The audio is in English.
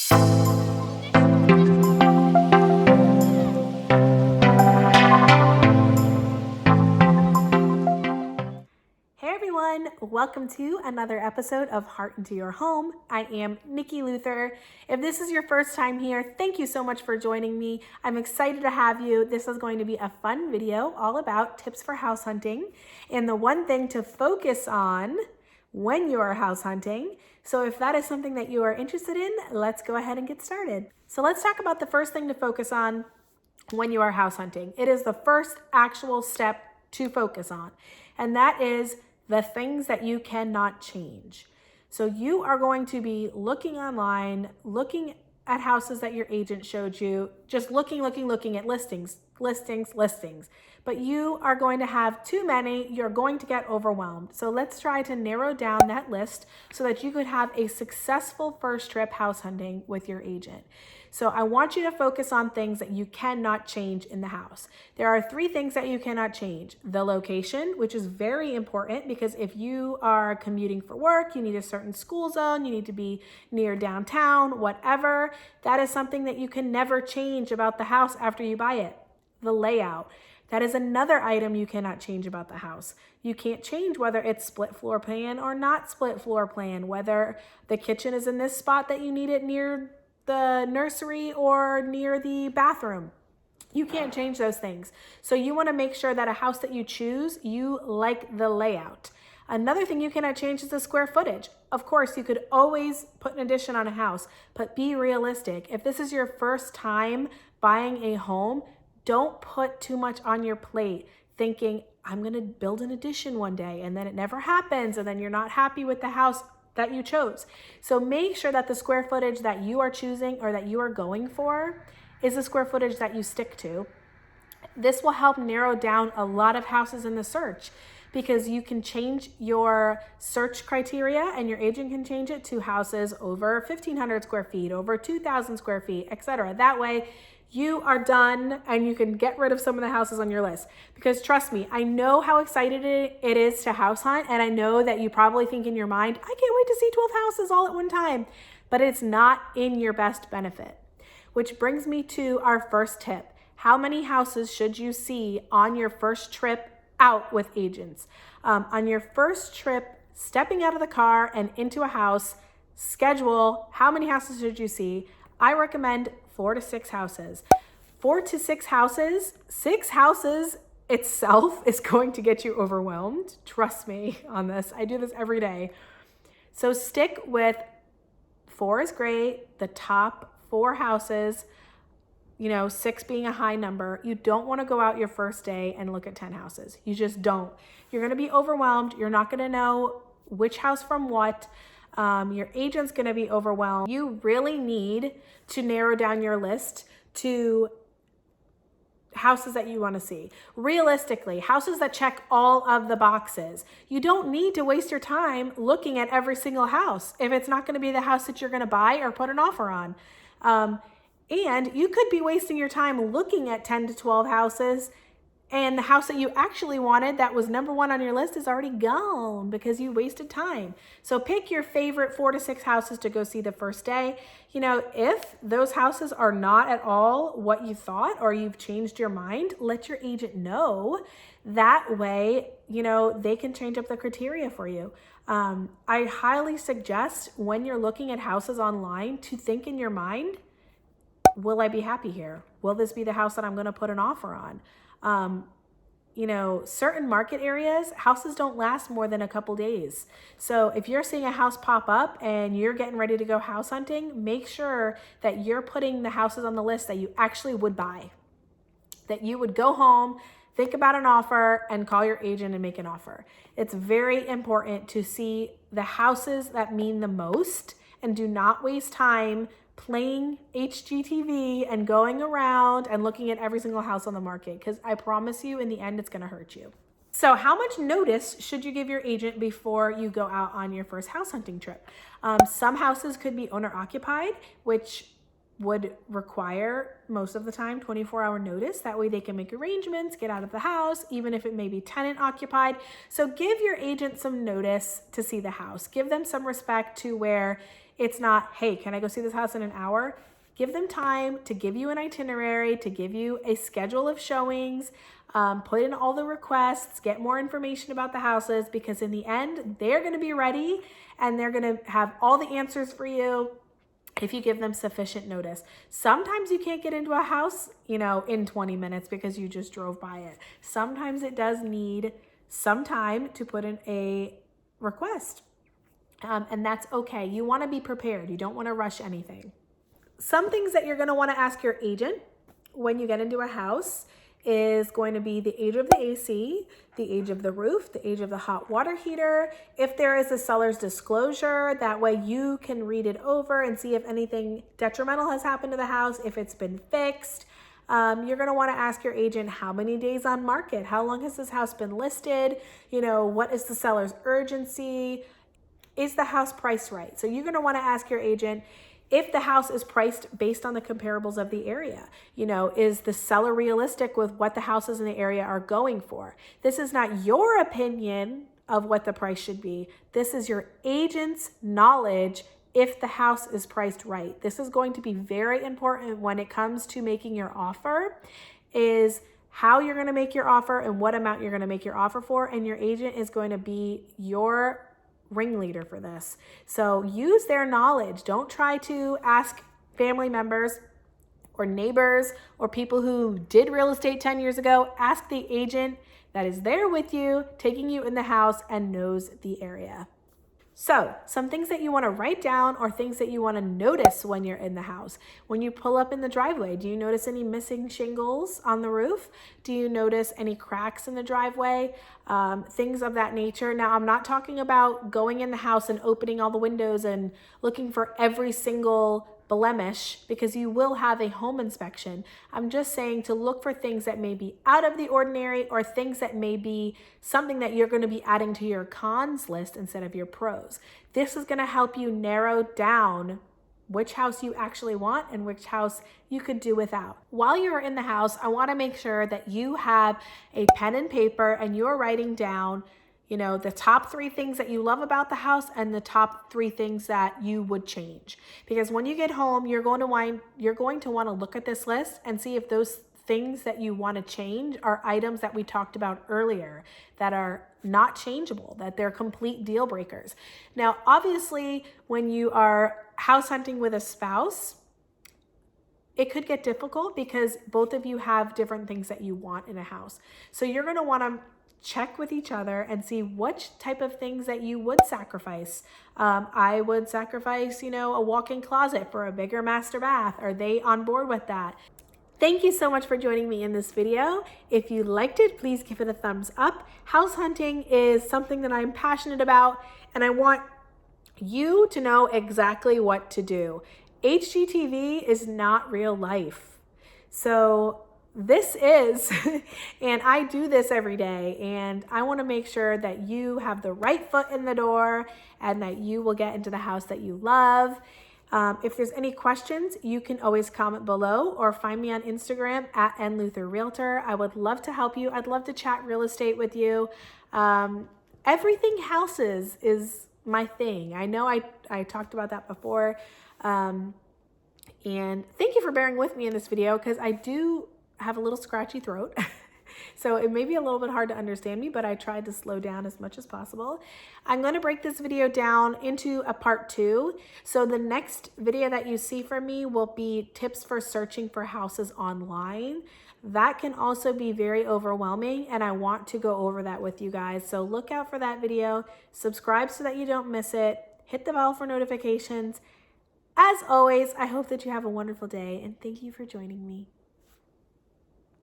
Hey everyone, welcome to another episode of Heart into Your Home. I am Niki Luther. If this is your first time here, thank you so much for joining me. I'm excited to have you. This is going to be a fun video all about tips for house hunting and the one thing to focus on when you are house hunting. So if that is something that you are interested in, let's go ahead and get started. So let's talk about the first thing to focus on when you are house hunting. It is the first actual step to focus on, and that is the things that you cannot change. So you are going to be looking online, looking at houses that your agent showed you, just looking at listings. But you are going to have too many, you're going to get overwhelmed. So let's try to narrow down that list so that you could have a successful first trip house hunting with your agent. So I want you to focus on things that you cannot change in the house. There are 3 things that you cannot change. The location, which is very important because if you are commuting for work, you need a certain school zone, you need to be near downtown, whatever. That is something that you can never change about the house after you buy it. The layout. That is another item you cannot change about the house. You can't change whether it's split floor plan or not split floor plan, whether the kitchen is in this spot that you need it near the nursery or near the bathroom. You can't change those things. So you want to make sure that a house that you choose, you like the layout. Another thing you cannot change is the square footage. Of course, you could always put an addition on a house, but be realistic. If this is your first time buying a home, don't put too much on your plate thinking, I'm going to build an addition one day, and then it never happens, and then you're not happy with the house that you chose. So make sure that the square footage that you are choosing or that you are going for is the square footage that you stick to. This will help narrow down a lot of houses in the search because you can change your search criteria and your agent can change it to houses over 1,500 square feet, over 2,000 square feet, etc. That way you are done and you can get rid of some of the houses on your list. Because trust me, I know how excited it is to house hunt, and I know that you probably think in your mind, I can't wait to see 12 houses all at one time, but it's not in your best benefit. Which brings me to our first tip. How many houses should you see on your first trip out with agents? On your first trip, stepping out of the car and into a house, schedule how many houses should you see. I recommend 4 to 6 houses. 4 to 6 houses, 6 houses itself is going to get you overwhelmed. Trust me on this. I do this every day. So stick with 4 is great. The top 4 houses, 6 being a high number. You don't want to go out your first day and look at 10 houses. You just don't. You're going to be overwhelmed. You're not going to know which house from what. Your agent's going to be overwhelmed. You really need to narrow down your list to houses that you want to see. Realistically, houses that check all of the boxes. You don't need to waste your time looking at every single house if it's not going to be the house that you're going to buy or put an offer on. And you could be wasting your time looking at 10 to 12 houses, and the house that you actually wanted that was number 1 on your list is already gone because you wasted time. So pick your favorite 4 to 6 houses to go see the first day. If those houses are not at all what you thought or you've changed your mind, let your agent know. That way, they can change up the criteria for you. I highly suggest when you're looking at houses online to think in your mind, will I be happy here? Will this be the house that I'm going to put an offer on? Certain market areas, houses don't last more than a couple days. So if you're seeing a house pop up and you're getting ready to go house hunting, make sure that you're putting the houses on the list that you actually would buy, that you would go home, think about an offer, and call your agent and make an offer. It's very important to see the houses that mean the most, and do not waste time playing HGTV and going around and looking at every single house on the market, because I promise you in the end it's going to hurt you. So how much notice should you give your agent before you go out on your first house hunting trip? Some houses could be owner occupied, which would require most of the time 24-hour notice. That way they can make arrangements, get out of the house, even if it may be tenant occupied. So give your agent some notice to see the house. Give them some respect to where It's not, hey, can I go see this house in an hour? Give them time to give you an itinerary, to give you a schedule of showings, put in all the requests, get more information about the houses, because in the end, they're going to be ready and they're going to have all the answers for you if you give them sufficient notice. Sometimes you can't get into a house, in 20 minutes because you just drove by it. Sometimes it does need some time to put in a request. And that's okay. You want to be prepared. You don't want to rush anything. Some things that you're going to want to ask your agent when you get into a house is going to be the age of the AC, the age of the roof, the age of the hot water heater. If there is a seller's disclosure, that way you can read it over and see if anything detrimental has happened to the house, if it's been fixed. You're going to want to ask your agent, how many days on market? How long has this house been listed? What is the seller's urgency? Is the house priced right? So you're going to want to ask your agent if the house is priced based on the comparables of the area. Is the seller realistic with what the houses in the area are going for? This is not your opinion of what the price should be. This is your agent's knowledge if the house is priced right. This is going to be very important when it comes to making your offer, is how you're going to make your offer and what amount you're going to make your offer for. And your agent is going to be your ringleader for this. So use their knowledge. Don't try to ask family members or neighbors or people who did real estate 10 years ago. Ask the agent that is there with you, taking you in the house and knows the area. So some things that you want to write down or things that you want to notice when you're in the house. When you pull up in the driveway, do you notice any missing shingles on the roof? Do you notice any cracks in the driveway? Things of that nature. Now, I'm not talking about going in the house and opening all the windows and looking for every single blemish, because you will have a home inspection. I'm just saying to look for things that may be out of the ordinary or things that may be something that you're going to be adding to your cons list instead of your pros. This is going to help you narrow down which house you actually want and which house you could do without. While you're in the house, I want to make sure that you have a pen and paper and you're writing down the top 3 things that you love about the house and the top 3 things that you would change. Because when you get home, you're going to want to look at this list and see if those things that you want to change are items that we talked about earlier that are not changeable, that they're complete deal breakers. Now, obviously, when you are house hunting with a spouse, it could get difficult because both of you have different things that you want in a house. So you're going to want to check with each other and see which type of things that you would sacrifice. I would sacrifice, a walk-in closet for a bigger master bath. Are they on board with that? Thank you so much for joining me in this video. If you liked it, please give it a thumbs up. House hunting is something that I'm passionate about, and I want you to know exactly what to do. HGTV is not real life. So this is, and I do this every day, and I want to make sure that you have the right foot in the door and that you will get into the house that you love. If there's any questions, you can always comment below or find me on Instagram at nlutherrealtor. I would love to help you. I'd love to chat real estate with you. Everything houses is my thing. I know I talked about that before. And thank you for bearing with me in this video because I do have a little scratchy throat. So it may be a little bit hard to understand me, but I tried to slow down as much as possible. I'm going to break this video down into a part 2. So the next video that you see from me will be tips for searching for houses online. That can also be very overwhelming, and I want to go over that with you guys. So look out for that video. Subscribe so that you don't miss it. Hit the bell for notifications. As always, I hope that you have a wonderful day, and thank you for joining me.